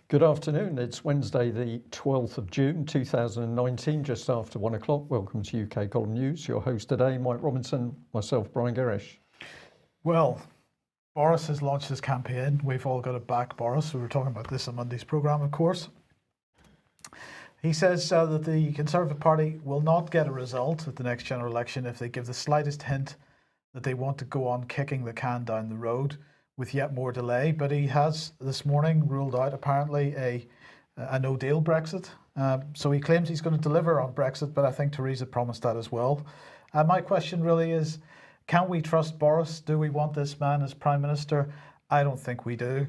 Good afternoon. It's Wednesday, the 12th of June, 2019, just after 1 o'clock. Welcome to UK Column News. Your host today, Mike Robinson, myself, Brian Gerrish. Well, Boris has launched his campaign. We've all got to back Boris. We were talking about this on Monday's programme, of course. He says that the Conservative Party will not get a result at the next general election if they give the slightest hint that they want to go on kicking the can down the road with yet more delay. But he has this morning ruled out apparently a no-deal Brexit. So he claims he's going to deliver on Brexit, but I think Theresa promised that as well. My question really is, can we trust Boris? Do we want this man as Prime Minister? I don't think we do.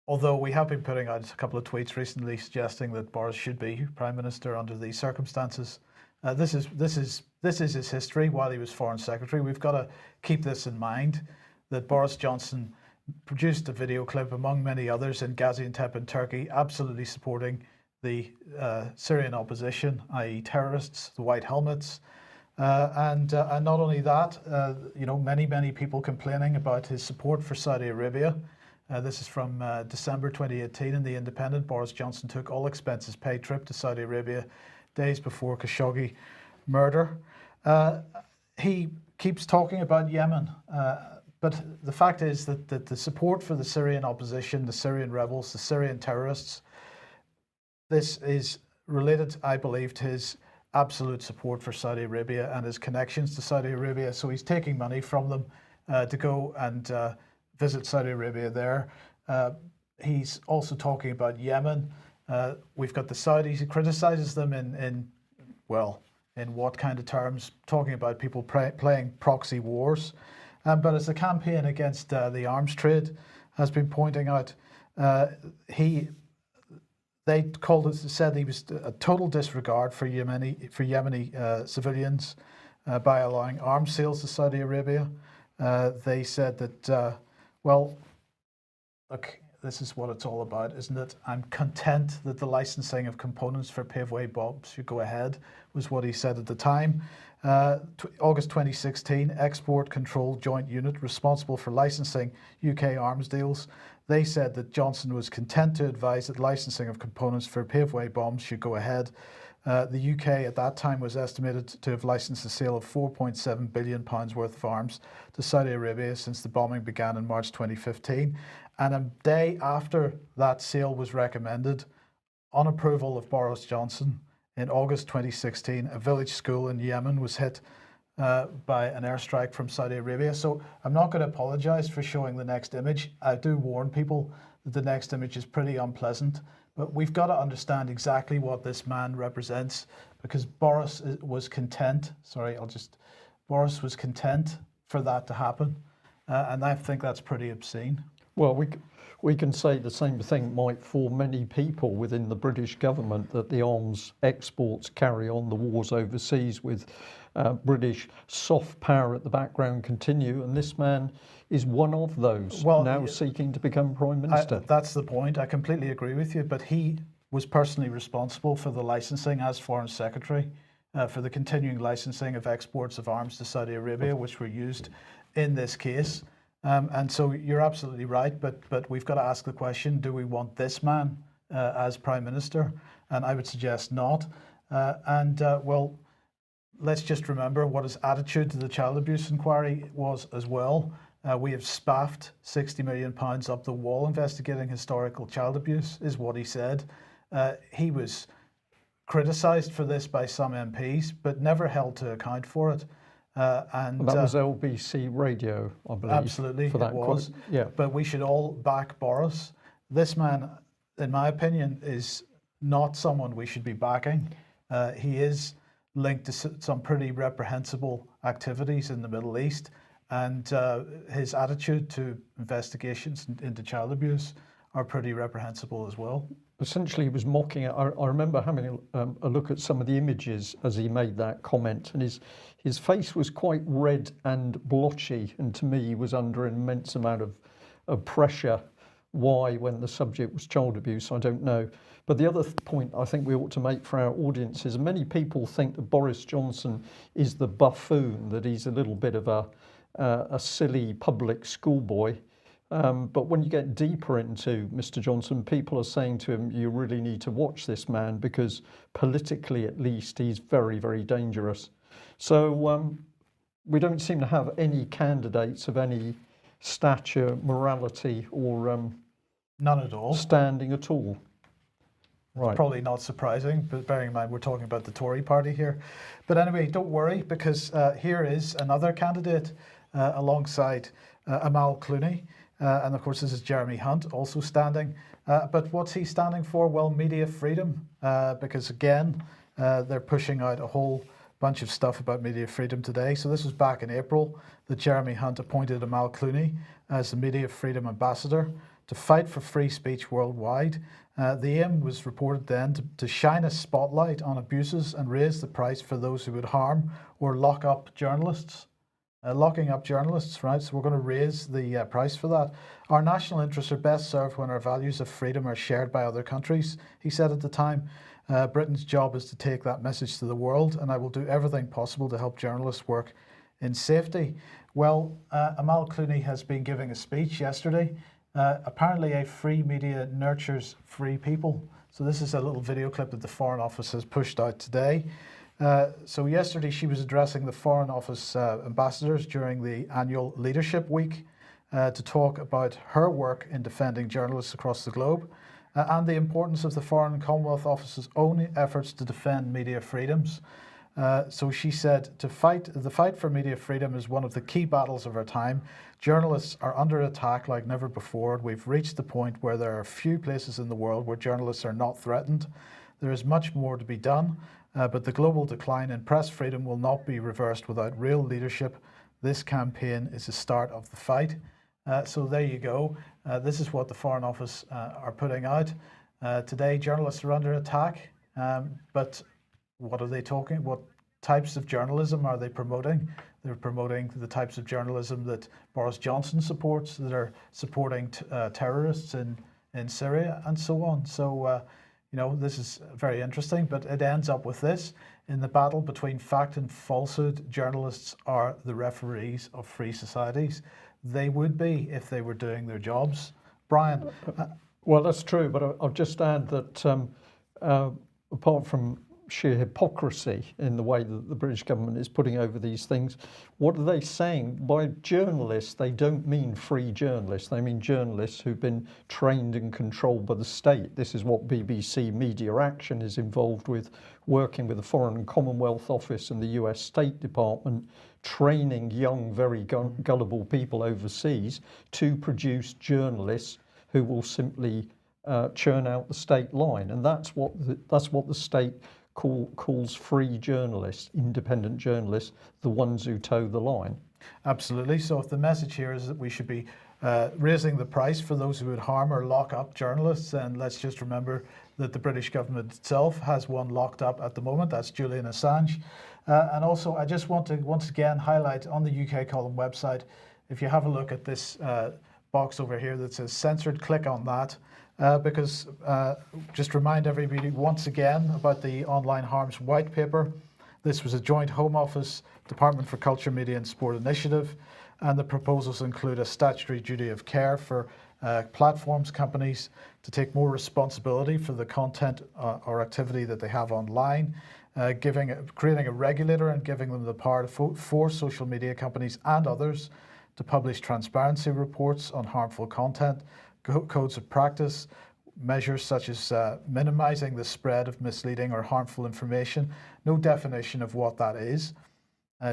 Although we have been putting out a couple of tweets recently suggesting that Boris should be Prime Minister under these circumstances. This is his history while he was Foreign Secretary. We've got to keep this in mind, that Boris Johnson produced a video clip, among many others, in Gaziantep in Turkey, absolutely supporting the Syrian opposition, i.e. terrorists, the white helmets. And not only that, many people complaining about his support for Saudi Arabia. This is from December 2018 in The Independent. Boris Johnson took all expenses paid trip to Saudi Arabia days before Khashoggi murder. He keeps talking about Yemen, but the fact is that the support for the Syrian opposition, the Syrian rebels, the Syrian terrorists, this is related, I believe, to his absolute support for Saudi Arabia and his connections to Saudi Arabia. So he's taking money from them to go and visit Saudi Arabia there. He's also talking about Yemen. We've got the Saudis. He criticizes them in what kind of terms? Talking about people playing proxy wars. But as the campaign against the arms trade has been pointing out, they said he was a total disregard for Yemeni civilians by allowing arms sales to Saudi Arabia. They said that, look, this is what it's all about, isn't it? I'm content that the licensing of components for paveway bombs should go ahead, was what he said at the time. August 2016, Export Control Joint Unit responsible for licensing UK arms deals. They said that Johnson was content to advise that licensing of components for paveway bombs should go ahead. The UK at that time was estimated to have licensed the sale of £4.7 billion worth of arms to Saudi Arabia since the bombing began in March 2015. And a day after that sale was recommended, on approval of Boris Johnson, in August 2016, a village school in Yemen was hit by an airstrike from Saudi Arabia. So I'm not going to apologise for showing the next image. I do warn people that the next image is pretty unpleasant, but we've got to understand exactly what this man represents, because Boris was content. Boris was content for that to happen, and I think that's pretty obscene. Well, we can say the same thing, Mike, for many people within the British government, that the arms exports carry on, the wars overseas with British soft power at the background continue, and this man is one of those now seeking to become Prime Minister. That's the point. I completely agree with you, but he was personally responsible for the licensing as Foreign Secretary, for the continuing licensing of exports of arms to Saudi Arabia, which were used in this case. And so you're absolutely right, but we've got to ask the question, do we want this man as Prime Minister? And I would suggest not. Let's just remember what his attitude to the child abuse inquiry was as well. We have spaffed £60 million up the wall investigating historical child abuse, is what he said. He was criticised for this by some MPs, but never held to account for it. And that was LBC Radio, I believe. Absolutely, for that it was. Yeah. But we should all back Boris. This man, in my opinion, is not someone we should be backing. He is linked to some pretty reprehensible activities in the Middle East, and his attitude to investigations into child abuse are pretty reprehensible as well. Essentially, he was mocking it. I remember having a look at some of the images as he made that comment, and his face was quite red and blotchy, and to me he was under an immense amount of pressure. Why, when the subject was child abuse, I don't know. But the other point I think we ought to make for our audience is many people think that Boris Johnson is the buffoon, that he's a little bit of a silly public schoolboy. But when you get deeper into Mr. Johnson, people are saying to him, you really need to watch this man because politically, at least, he's very, very dangerous. So we don't seem to have any candidates of any stature, morality, or None at all. standing at all. Right. Probably not surprising, but bearing in mind we're talking about the Tory party here. But anyway, don't worry, because here is another candidate alongside Amal Clooney. And of course, this is Jeremy Hunt also standing. But what's he standing for? Well, media freedom, because again, they're pushing out a whole bunch of stuff about media freedom today. So this was back in April that Jeremy Hunt appointed Amal Clooney as the media freedom ambassador to fight for free speech worldwide. The aim was reported then to shine a spotlight on abuses and raise the price for those who would harm or lock up journalists. Locking up journalists, right? So we're going to raise the price for that. Our national interests are best served when our values of freedom are shared by other countries, he said at the time. Britain's job is to take that message to the world, and I will do everything possible to help journalists work in safety. Well, Amal Clooney has been giving a speech yesterday. Apparently a free media nurtures free people. So this is a little video clip that the Foreign Office has pushed out today. So yesterday she was addressing the Foreign Office ambassadors during the annual Leadership Week to talk about her work in defending journalists across the globe and the importance of the Foreign and Commonwealth Office's own efforts to defend media freedoms. So she said, the fight for media freedom is one of the key battles of our time. Journalists are under attack like never before. We've reached the point where there are few places in the world where journalists are not threatened. There is much more to be done, but the global decline in press freedom will not be reversed without real leadership. This campaign is the start of the fight. So there you go. This is what the Foreign Office are putting out. Today, journalists are under attack, but what are they talking? What types of journalism are they promoting? They're promoting the types of journalism that Boris Johnson supports, that are supporting terrorists in Syria and so on. So, you know, this is very interesting, but it ends up with this. In the battle between fact and falsehood, journalists are the referees of free societies. They would be if they were doing their jobs. Brian? Well, that's true, but I'll just add that apart from sheer hypocrisy in the way that the British government is putting over these things, what are they saying? By journalists, they don't mean free journalists. They mean journalists who've been trained and controlled by the state. This is what BBC Media Action is involved with, working with the Foreign and Commonwealth Office and the US State Department, training young, very gullible people overseas to produce journalists who will simply churn out the state line. And that's what the state calls free journalists, independent journalists, the ones who toe the line. Absolutely. So if the message here is that we should be raising the price for those who would harm or lock up journalists, and let's just remember that the British government itself has one locked up at the moment. That's Julian Assange. And also, I just want to once again highlight on the UK Column website, if you have a look at this box over here that says censored, click on that. Because just remind everybody once again about the Online Harms White Paper. This was a joint Home Office, Department for Culture, Media and Sport initiative, and the proposals include a statutory duty of care for platforms companies to take more responsibility for the content or activity that they have online, creating a regulator and giving them the power to force social media companies and others to publish transparency reports on harmful content, codes of practice, measures such as minimizing the spread of misleading or harmful information, no definition of what that is,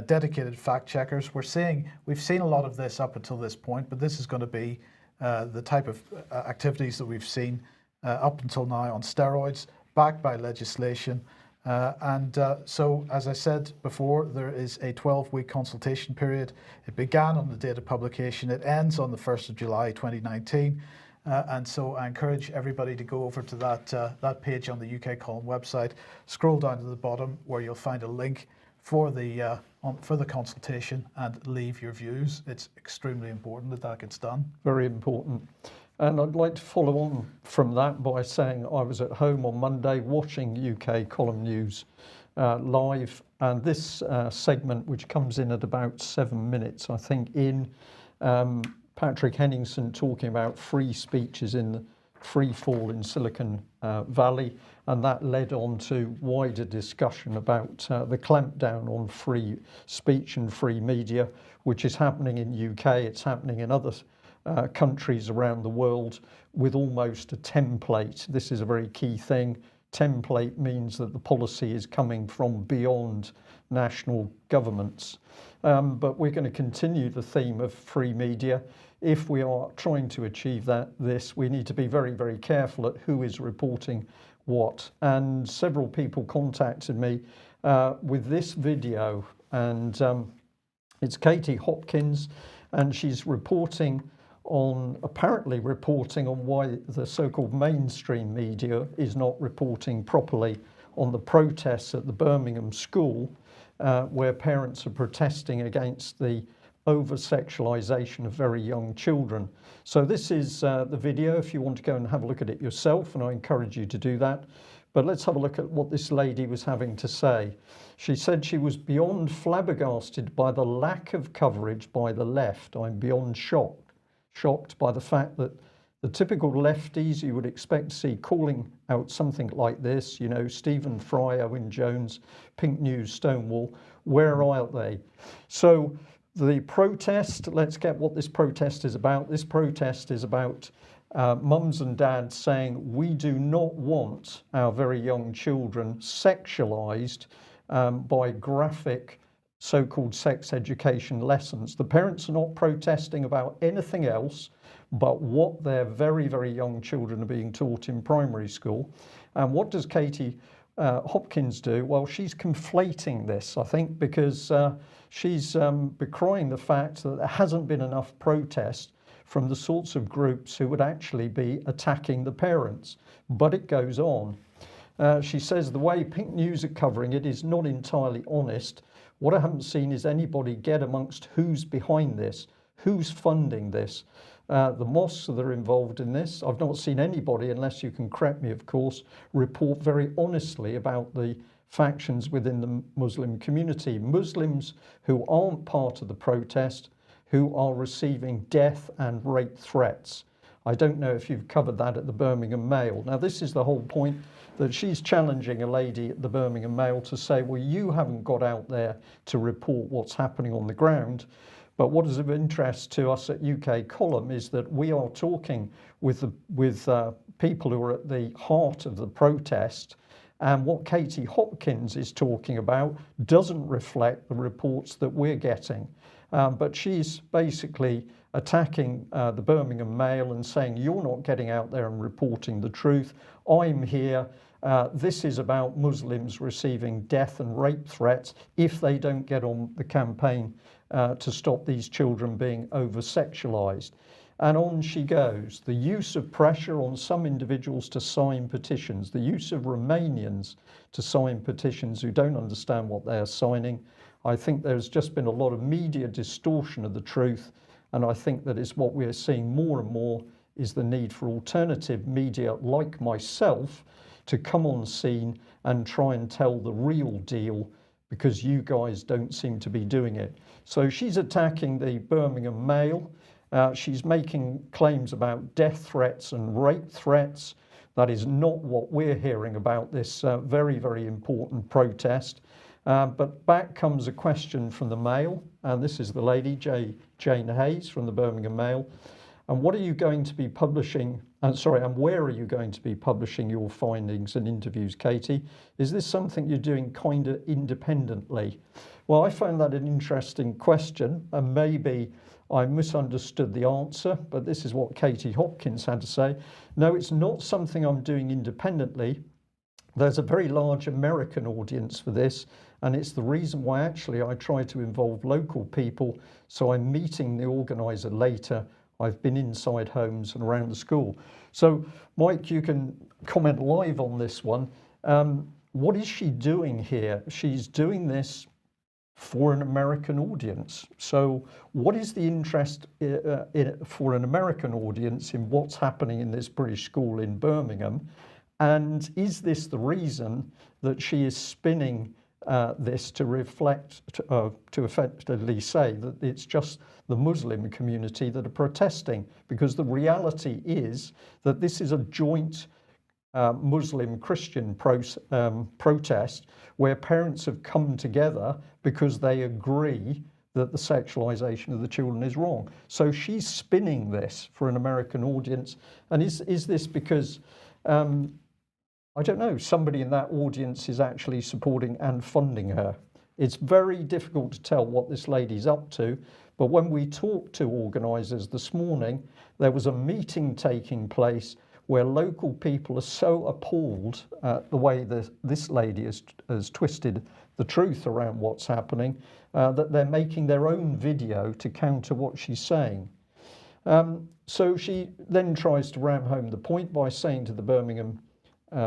dedicated fact checkers. We've seen a lot of this up until this point, but this is going to be the type of activities that we've seen up until now on steroids, backed by legislation. So, as I said before, there is a 12-week consultation period. It began on the date of publication. It ends on the 1st of July 2019. And so I encourage everybody to go over to that page on the UK Column website, scroll down to the bottom where you'll find a link for the consultation and leave your views. It's extremely important that that gets done. Very important. And I'd like to follow on from that by saying I was at home on Monday watching UK Column News live, and this segment, which comes in at about 7 minutes, I think, Patrick Henningsen talking about free speeches in the free fall in Silicon Valley, and that led on to wider discussion about the clampdown on free speech and free media, which is happening in UK, it's happening in other countries around the world with almost a template. This is a very key thing. Template means that the policy is coming from beyond national governments. But we're going to continue the theme of free media. If we are trying to achieve this, we need to be very, very careful at who is reporting what. And several people contacted me with this video, and it's Katie Hopkins, and she's apparently reporting on why the so-called mainstream media is not reporting properly on the protests at the Birmingham school, where parents are protesting against the over-sexualization of very young children. So this is the video, if you want to go and have a look at it yourself, and I encourage you to do that. But let's have a look at what this lady was having to say. She said she was beyond flabbergasted by the lack of coverage by the left. I'm beyond shocked by the fact that the typical lefties you would expect to see calling out something like this, you know, Stephen Fry, Owen Jones, Pink News, Stonewall, where are they? So the protest, let's get what this protest is about. This protest is about mums and dads saying we do not want our very young children sexualized by graphic so-called sex education lessons. The parents are not protesting about anything else but what their very, very young children are being taught in primary school. And what does Katie Hopkins do? Well, she's conflating this, I think, because she's decrying the fact that there hasn't been enough protest from the sorts of groups who would actually be attacking the parents. But it goes on. She says the way Pink News are covering it is not entirely honest. What I haven't seen is anybody get amongst who's behind this, who's funding this. The mosques that are involved in this, I've not seen anybody, unless you can correct me of course, report very honestly about the factions within the Muslim community. Muslims who aren't part of the protest, who are receiving death and rape threats. I don't know if you've covered that at the Birmingham Mail. Now this is the whole point, that she's challenging a lady at the Birmingham Mail to say, well, you haven't got out there to report what's happening on the ground. But what is of interest to us at UK Column is that we are talking with people who are at the heart of the protest, and what Katie Hopkins is talking about doesn't reflect the reports that we're getting. But she's basically attacking the Birmingham Mail and saying, you're not getting out there and reporting the truth. I'm here. This is about Muslims receiving death and rape threats if they don't get on the campaign to stop these children being over-sexualized. And on she goes. The use of pressure on some individuals to sign petitions, the use of Romanians to sign petitions who don't understand what they're signing. I think there's just been a lot of media distortion of the truth, and I think that is what we're seeing more and more, is the need for alternative media like myself to come on scene and try and tell the real deal, because you guys don't seem to be doing it. So she's attacking the Birmingham Mail. She's making claims about death threats and rape threats. That is not what we're hearing about this very, very important protest. But back comes a question from the Mail, and this is the lady, Jane Hayes from the Birmingham Mail. And what are you going to be publishing, and where are you going to be publishing your findings and interviews, Katie? Is this something you're doing kind of independently? Well, I found that an interesting question, and maybe I misunderstood the answer, but this is what Katie Hopkins had to say. No, it's not something I'm doing independently. There's a very large American audience for this, and it's the reason why actually I try to involve local people. So I'm meeting the organizer later. I've been inside homes and around the school. So Mike, you can comment live on this one. What is she doing here? She's doing this for an American audience. So what is the interest for an American audience in what's happening in this British school in Birmingham? And is this the reason that she is spinning this to reflect, to effectively say that it's just the Muslim community that are protesting, because the reality is that this is a joint Muslim-Christian protest where parents have come together because they agree that the sexualization of the children is wrong. So she's spinning this for an American audience. And is this because, I don't know, somebody in that audience is actually supporting and funding her? It's very difficult to tell what this lady's up to. But when we talked to organisers this morning, there was a meeting taking place where local people are so appalled at the way this lady has twisted the truth around what's happening, that they're making their own video to counter what she's saying. So she then tries to ram home the point by saying to the Birmingham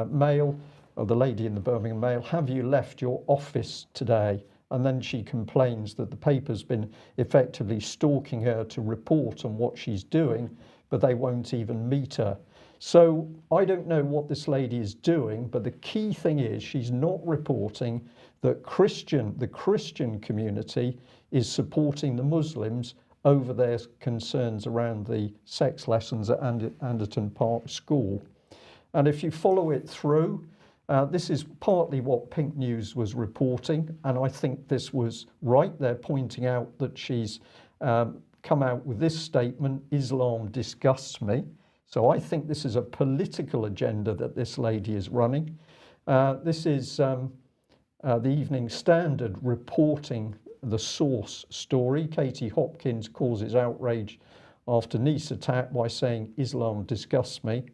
Mail, or the lady in the Birmingham Mail, "Have you left your office today?" And then she complains that the paper's been effectively stalking her to report on what she's doing, but they won't even meet her. So I don't know what this lady is doing, but the key thing is she's not reporting that the Christian community is supporting the Muslims over their concerns around the sex lessons at Anderton Park School. And if you follow it through, this is partly what Pink News was reporting, and I think this was right. They're pointing out that she's come out with this statement: "Islam disgusts me." So I think this is a political agenda that this lady is running. This is the Evening Standard reporting the source story. Katie Hopkins causes outrage after Nice attack by saying, "Islam disgusts me."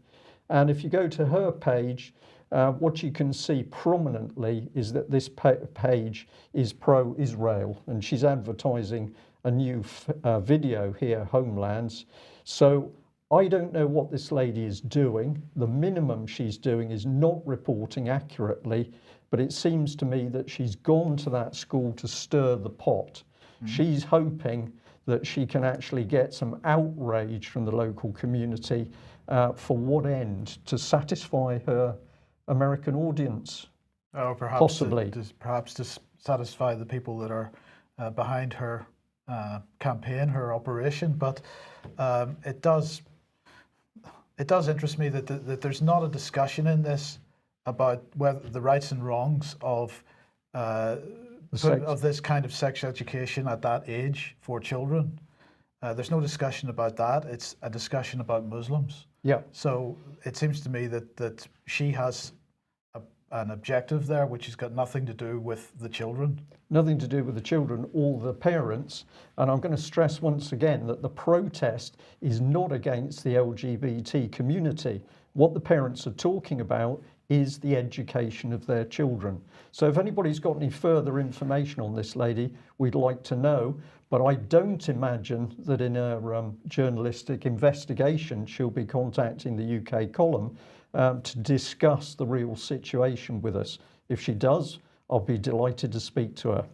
And if you go to her page, what you can see prominently is that this page is pro-Israel, and she's advertising a new video here, Homelands. So I don't know what this lady is doing. The minimum she's doing is not reporting accurately, but it seems to me that she's gone to that school to stir the pot. She's hoping that she can actually get some outrage from the local community. For what end? To satisfy her American audience? Or perhaps possibly. Perhaps to satisfy the people that are behind her campaign, her operation. But it does interest me that there's not a discussion in this about whether the rights and wrongs of this kind of sex education at that age for children. There's no discussion about that. It's a discussion about Muslims. Yeah. So it seems to me that she has an objective there, which has got nothing to do with the children. Nothing to do with the children or the parents. And I'm going to stress once again that the protest is not against the LGBT community. What the parents are talking about is the education of their children. So if anybody's got any further information on this lady, we'd like to know. But I don't imagine that in her journalistic investigation, she'll be contacting the UK column to discuss the real situation with us. If she does, I'll be delighted to speak to her.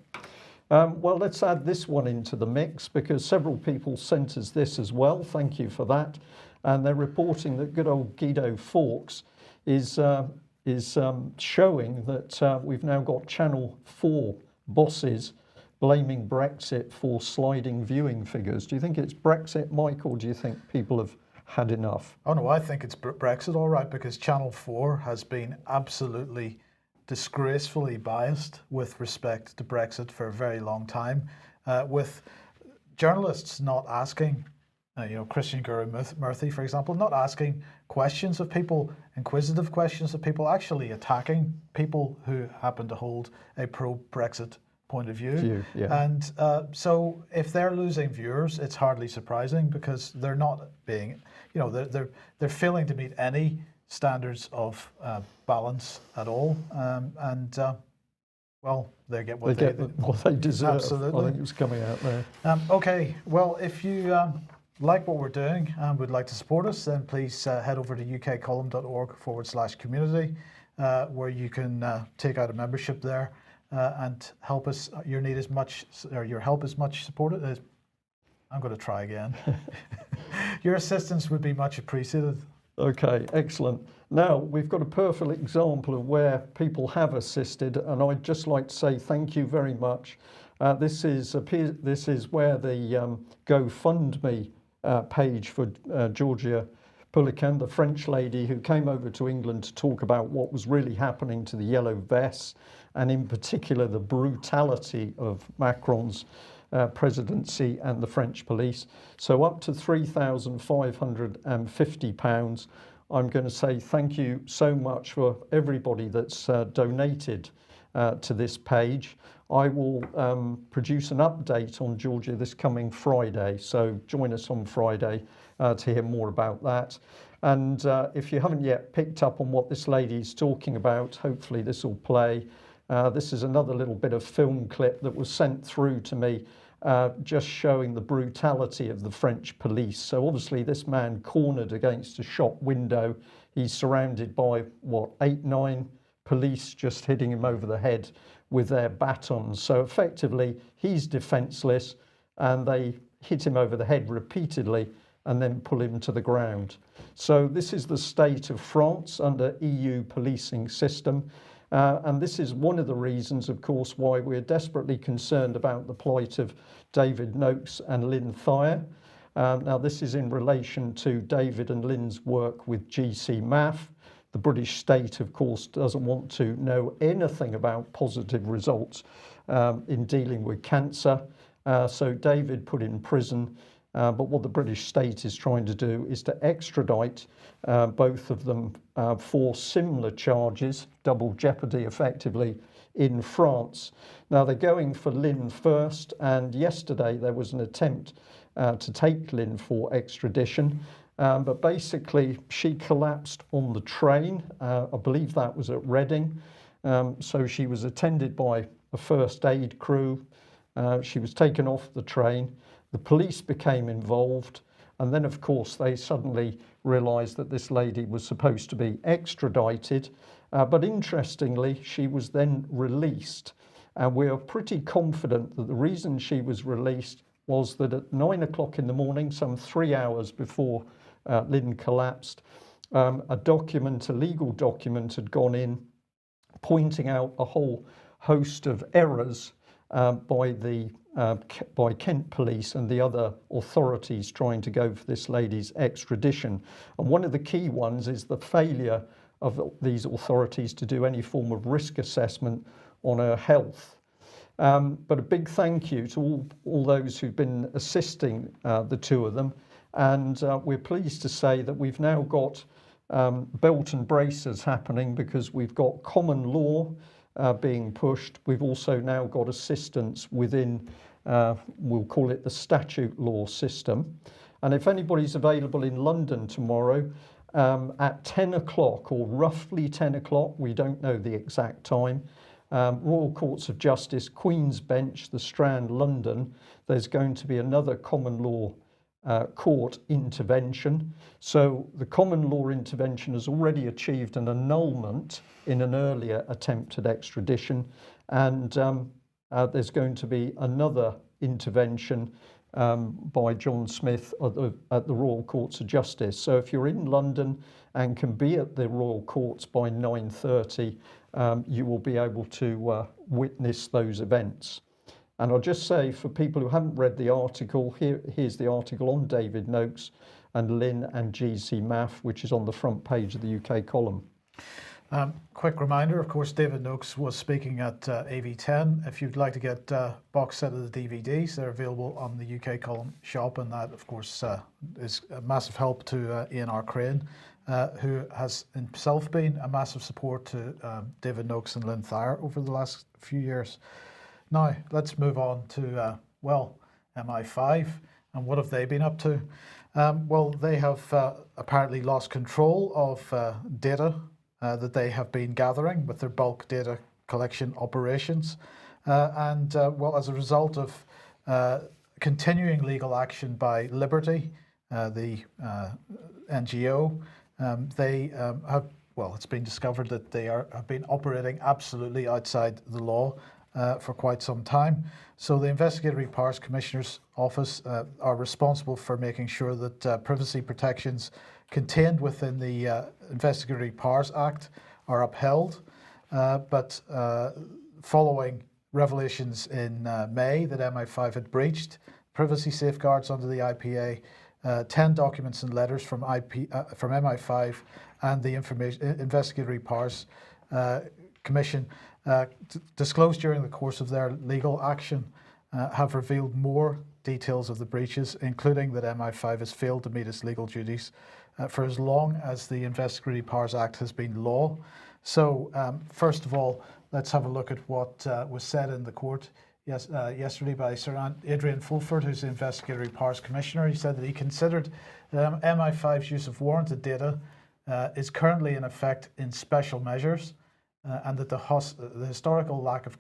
Well, let's add this one into the mix, because several people sent us this as well. Thank you for that. And they're reporting that good old Guido Fawkes is showing that we've now got Channel 4 bosses blaming Brexit for sliding viewing figures. Do you think it's Brexit, Mike, or do you think people have had enough? Oh no, I think it's Brexit, all right, because Channel 4 has been absolutely disgracefully biased with respect to Brexit for a very long time, with journalists not asking, Christian Guru Murthy, for example, not asking questions of people, inquisitive questions of people, actually attacking people who happen to hold a pro-Brexit point of view. Yeah. And so if they're losing viewers, it's hardly surprising, because they're not being, they're failing to meet any standards of balance at all. Well, they get what they deserve. Absolutely. I think it was coming out there. Okay, well, if you like what we're doing and would like to support us, then please head over to ukcolumn.org/community, where you can take out a membership there and help us. Your help is much supported. I'm going to try again. Your assistance would be much appreciated. Okay, excellent. Now we've got a perfect example of where people have assisted, and I'd just like to say thank you very much. This is where the GoFundMe page for Georgia Pulican, the French lady who came over to England to talk about what was really happening to the yellow vests, and in particular the brutality of Macron's presidency and the French police. So up to £3,550. I'm going to say thank you so much for everybody that's donated to this page. I will produce an update on Georgia this coming Friday, so join us on Friday to hear more about that. And if you haven't yet picked up on what this lady's talking about, hopefully this will play. This is another little bit of film clip that was sent through to me, just showing the brutality of the French police. So obviously this man cornered against a shop window. He's surrounded by, what, 8, 9 police just hitting him over the head with their batons. So effectively he's defenseless, and they hit him over the head repeatedly and then pull him to the ground. So this is the state of France under EU policing system. And this is one of the reasons, of course, why we're desperately concerned about the plight of David Noakes and Lynn Thayer. Now, this is in relation to David and Lynn's work with GCMAF. The British state, of course, doesn't want to know anything about positive results in dealing with cancer. So David put in prison. But what the British state is trying to do is to extradite both of them for similar charges, double jeopardy effectively, in France. Now they're going for Lynn first, and yesterday there was an attempt to take Lynn for extradition, but basically she collapsed on the train. I believe that was at Reading. So she was attended by a first aid crew. She was taken off the train. The police became involved, and then of course they suddenly realised that this lady was supposed to be extradited, but interestingly she was then released, and we are pretty confident that the reason she was released was that at 9 o'clock in the morning, some 3 hours before Lynn collapsed, a legal document had gone in pointing out a whole host of errors by Kent Police and the other authorities trying to go for this lady's extradition. And one of the key ones is the failure of these authorities to do any form of risk assessment on her health. But a big thank you to all those who've been assisting the two of them. And we're pleased to say that we've now got belt and braces happening, because we've got common law being pushed. We've also now got assistance within, we'll call it the statute law system. And if anybody's available in London tomorrow at 10 o'clock or roughly 10 o'clock, we don't know the exact time, Royal Courts of Justice, Queen's Bench, the Strand, London, there's going to be another common law court intervention. So the common law intervention has already achieved an annulment in an earlier attempt at extradition, and there's going to be another intervention by John Smith at the Royal Courts of Justice. So if you're in London and can be at the Royal Courts by 9:30, you will be able to witness those events. And I'll just say, for people who haven't read the article, here's the article on David Noakes and Lynn and GCMAF, which is on the front page of the UK column. Quick reminder, of course, David Noakes was speaking at AV10. If you'd like to get a box set of the DVDs, they're available on the UK column shop, and that, of course, is a massive help to Ian R. Crane, who has himself been a massive support to David Noakes and Lynn Thayer over the last few years. Now, let's move on to, well, MI5, and what have they been up to? Well, they have apparently lost control of data that they have been gathering with their bulk data collection operations. Well, as a result of continuing legal action by Liberty, the NGO, they have, well, it's been discovered that they have been operating absolutely outside the law. for quite some time. So the Investigatory Powers Commissioner's Office are responsible for making sure that privacy protections contained within the Investigatory Powers Act are upheld. But following revelations in May that MI5 had breached privacy safeguards under the IPA, 10 documents and letters from MI5 and the Investigatory Powers Commission disclosed during the course of their legal action have revealed more details of the breaches, including that MI5 has failed to meet its legal duties for as long as the Investigatory Powers Act has been law. So first of all, let's have a look at what was said in the court yesterday by Sir Adrian Fulford, who's the Investigatory Powers Commissioner. He said that he considered that MI5's use of warranted data is currently in effect in special measures, and that the historical lack of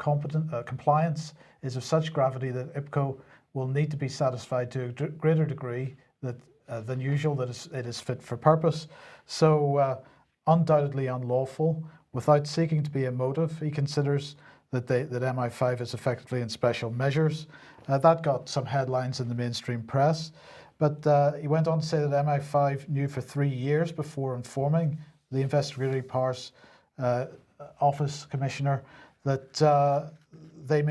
compliance is of such gravity that IPCO will need to be satisfied to a greater degree than usual that it is fit for purpose. So undoubtedly unlawful. Without seeking to be emotive, he considers that MI5 is effectively in special measures. That got some headlines in the mainstream press, but he went on to say that MI5 knew for 3 years before informing the Investigatory Powers Office Commissioner that they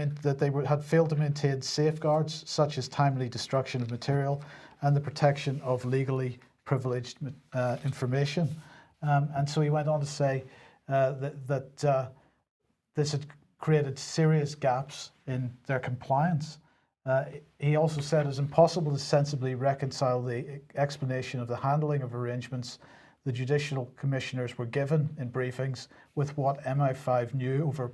had failed to maintain safeguards such as timely destruction of material and the protection of legally privileged information. And so he went on to say that this had created serious gaps in their compliance. He also said it's impossible to sensibly reconcile the explanation of the handling of arrangements the judicial commissioners were given in briefings with what MI5 knew over a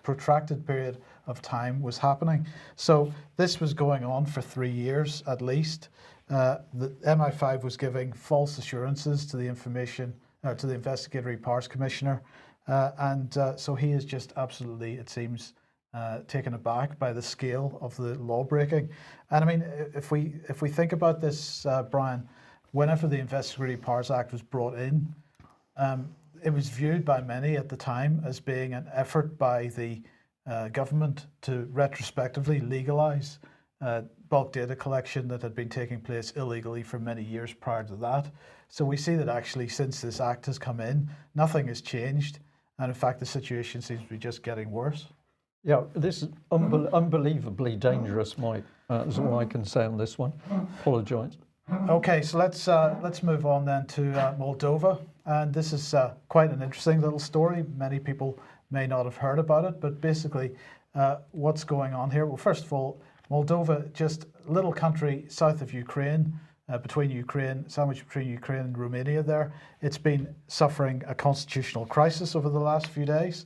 protracted period of time was happening. So this was going on for 3 years at least. The MI5 was giving false assurances to the to the Investigatory Powers Commissioner, and so he is just absolutely, it seems, taken aback by the scale of the law breaking. And I mean, if we think about this, Brian, whenever the Investigatory Powers Act was brought in, it was viewed by many at the time as being an effort by the government to retrospectively legalise bulk data collection that had been taking place illegally for many years prior to that. So we see that actually since this act has come in, nothing has changed. And in fact, the situation seems to be just getting worse. Yeah, this is unbelievably dangerous, Mike. That's all I can say on this one. Apologise. Okay, so let's move on then to Moldova. And this is quite an interesting little story. Many people may not have heard about it, but basically what's going on here? Well, first of all, Moldova, just a little country south of Ukraine, sandwiched between Ukraine and Romania there. It's been suffering a constitutional crisis over the last few days.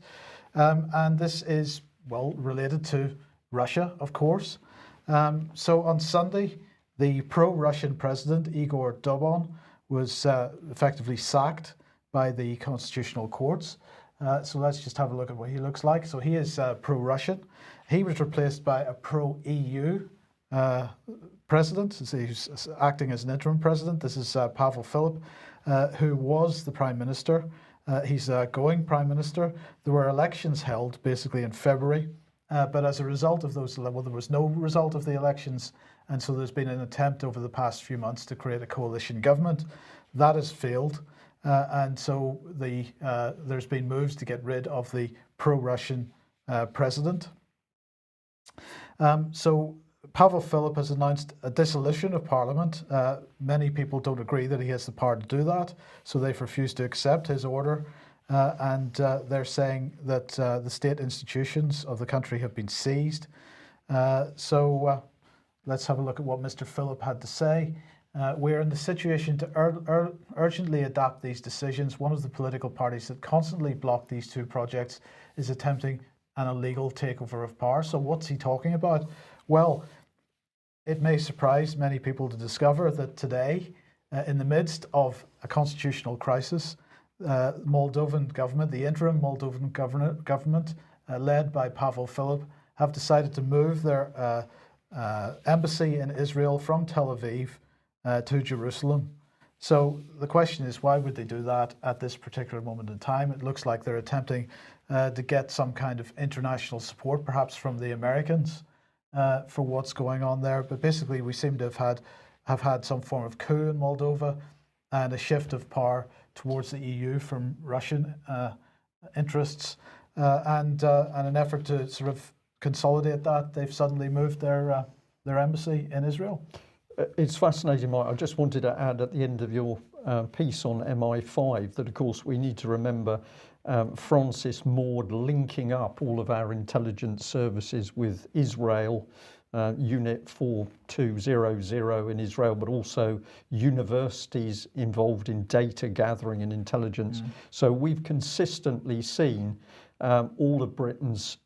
And this is, well, related to Russia, of course. So on Sunday, the pro-Russian president, Igor Dodon, was effectively sacked by the constitutional courts. So let's just have a look at what he looks like. So he is pro-Russian. He was replaced by a pro-EU president. So he's acting as an interim president. This is Pavel Filip, who was the prime minister. He's going prime minister. There were elections held basically in February, but as a result of those, well, there was no result of the elections, and so there's been an attempt over the past few months to create a coalition government. That has failed, and so there's been moves to get rid of the pro-Russian president. So Pavel Filip has announced a dissolution of parliament. Many people don't agree that he has the power to do that, so they've refused to accept his order. And they're saying that the state institutions of the country have been seized. So let's have a look at what Mr. Filip had to say. We're in the situation to urgently adapt these decisions. One of the political parties that constantly block these two projects is attempting an illegal takeover of power. So what's he talking about? Well, it may surprise many people to discover that today, in the midst of a constitutional crisis, Moldovan government, the interim Moldovan government, led by Pavel Filip, have decided to move their embassy in Israel from Tel Aviv to Jerusalem. So the question is, why would they do that at this particular moment in time? It looks like they're attempting to get some kind of international support, perhaps from the Americans, for what's going on there. But basically, we seem to have had some form of coup in Moldova and a shift of power towards the EU from Russian interests, and an effort to sort of consolidate that. They've suddenly moved their embassy in Israel. It's fascinating, Mike. I just wanted to add at the end of your piece on MI5 that, of course, we need to remember Francis Maud linking up all of our intelligence services with Israel, Unit 4200 in Israel, but also universities involved in data gathering and intelligence. So we've consistently seen all of Britain's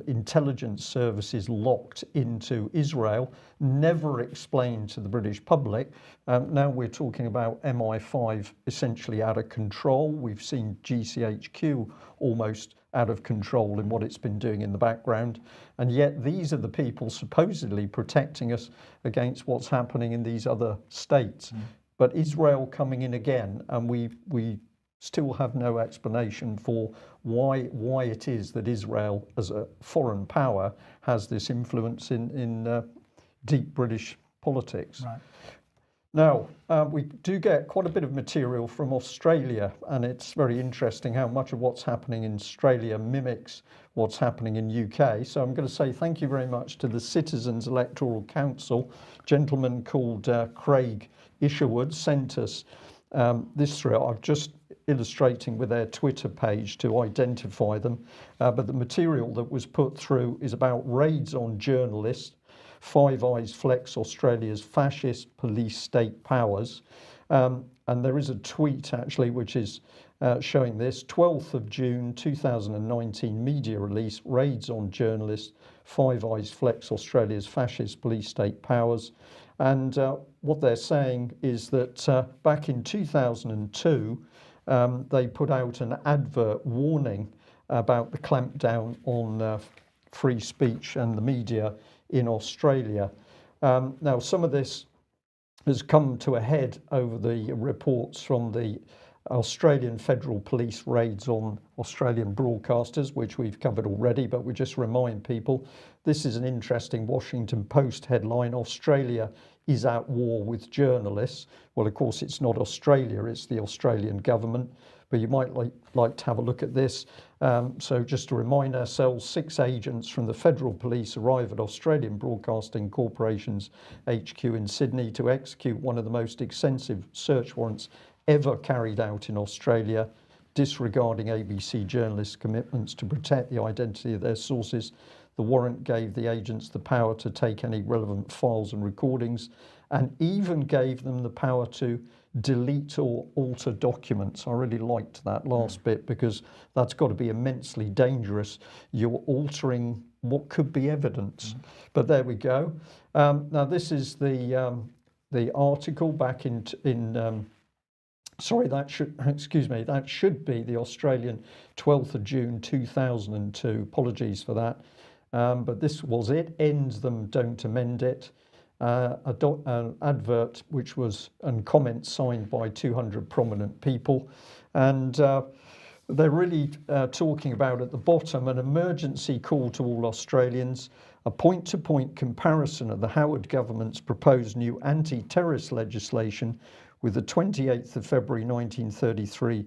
intelligence services locked into Israel, never explained to the British public. Now we're talking about MI5 essentially out of control. We've seen GCHQ almost out of control in what it's been doing in the background. And yet these are the people supposedly protecting us against what's happening in these other states. But Israel coming in again, and we still have no explanation for why it is that Israel as a foreign power has this influence in deep British politics. Right. Now, we do get quite a bit of material from Australia, and it's very interesting how much of what's happening in Australia mimics what's happening in UK. So I'm going to say thank you very much to the Citizens Electoral Council. A gentleman called Craig Isherwood sent us this through. I've just illustrating with their Twitter page to identify them, but the material that was put through is about raids on journalists. Five Eyes flex Australia's fascist police state powers, and there is a tweet actually which is showing this. 12th of June 2019 media release, raids on journalists. Five Eyes flex Australia's fascist police state powers. And what they're saying is that back in 2002 they put out an advert warning about the clampdown on free speech and the media in Australia. Now, some of this has come to a head over the reports from the Australian Federal Police raids on Australian broadcasters, which we've covered already, but we just remind people, this is an interesting Washington Post headline: Australia is at war with journalists. Well, of course, it's not Australia, it's the Australian government, but you might like to have a look at this. So just to remind ourselves, 6 agents from the Federal Police arrive at Australian Broadcasting Corporation's HQ in Sydney to execute one of the most extensive search warrants ever carried out in Australia, disregarding ABC journalists' commitments to protect the identity of their sources. The warrant gave the agents the power to take any relevant files and recordings, and even gave them the power to delete or alter documents. I really liked that last bit, because that's got to be immensely dangerous. You're altering what could be evidence. But there we go. Now this is the article back in sorry, that should be the Australian 12th of June 2002. Apologies for that. But this was it. End them, don't amend it. An advert which was, and comments signed by 200 prominent people, and they're really talking about at the bottom an emergency call to all Australians, a point-to-point comparison of the Howard government's proposed new anti-terrorist legislation with the 28th of February 1933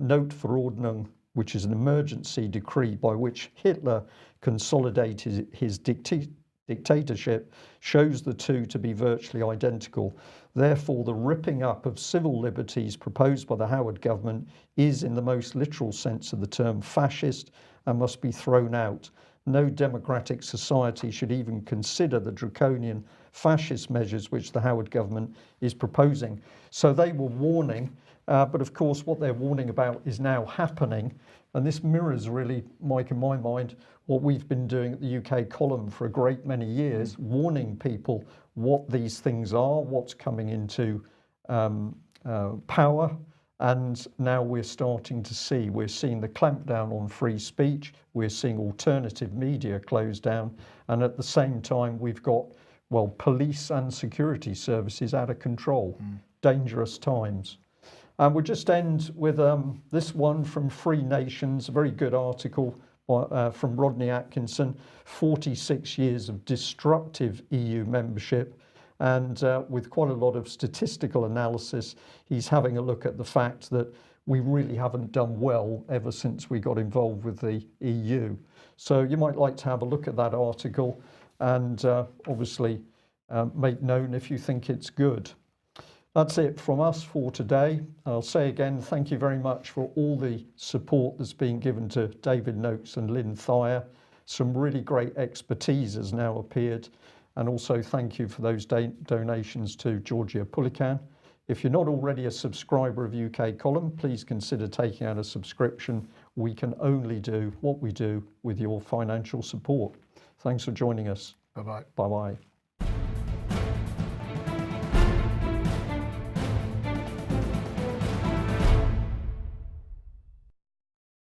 Note Verordnung, which is an emergency decree by which Hitler consolidated his dictatorship, shows the two to be virtually identical. Therefore, the ripping up of civil liberties proposed by the Howard government is, in the most literal sense of the term, fascist and must be thrown out. No democratic society should even consider the draconian fascist measures which the Howard government is proposing. So they were warning, but of course what they're warning about is now happening. And this mirrors really, Mike, in my mind, what we've been doing at the UK column for a great many years, warning people what these things are, what's coming into power. And now we're starting to see, we're seeing the clampdown on free speech, we're seeing alternative media close down, and at the same time we've got, well, police and security services out of control. Dangerous times. And we'll just end with this one from Free Nations, a very good article from Rodney Atkinson, 46 years of destructive EU membership. And with quite a lot of statistical analysis, he's having a look at the fact that we really haven't done well ever since we got involved with the EU. So you might like to have a look at that article and obviously make known if you think it's good. That's it from us for today. I'll say again, thank you very much for all the support that's been given to David Noakes and Lynn Thayer. Some really great expertise has now appeared. And also thank you for those donations to Georgia Pulican. If you're not already a subscriber of UK Column, please consider taking out a subscription. We can only do what we do with your financial support. Thanks for joining us. Bye-bye. Bye-bye.